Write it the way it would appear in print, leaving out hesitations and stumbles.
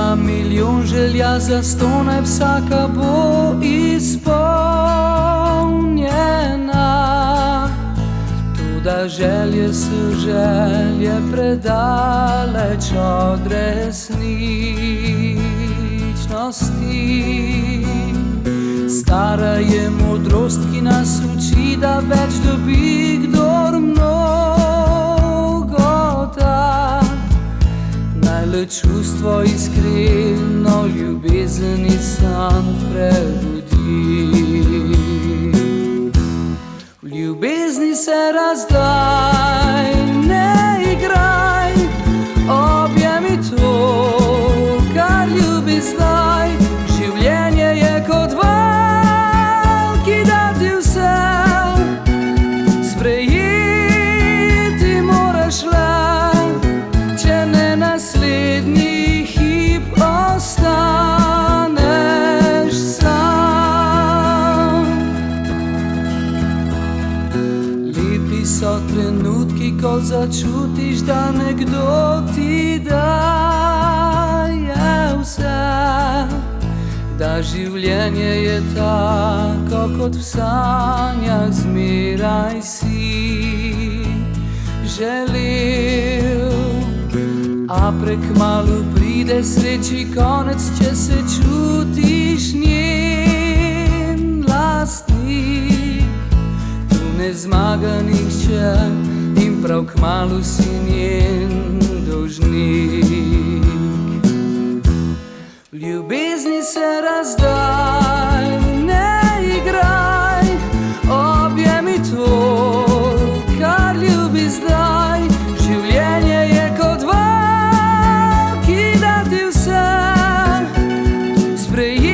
Imam milijon želja, zastonj naj vsaka bo izpolnjena. Toda želje so želje predaleč od resničnosti. Stara je modrost, ki nas uči, da več dobi kdor mnogo da. Naj le čustvo iskreno ljubezen in san prebudi. V ljubezni se razdaj, ne igraj, objemi to, kar ljubi zdaj. Življenje je kot val, ki da ti vse, sprejeti moraš le, če ne naslednji hip ostaneš sam. Lepi so trenutki, ko začutiš, da nekdo ti daje vse, da življenje je tako, kot v sanjah zmeraj si želel. A prekmalu pride sreči konec, če se čutiš njen lastnik. Tu ne zmaga nihče in prav kmalu si njen dolžnik. V ljubezni se razdaj, ne igraj, objemi to, kar ljubi zdaj. Življenje je kot val, ki da ti vse, sprejeti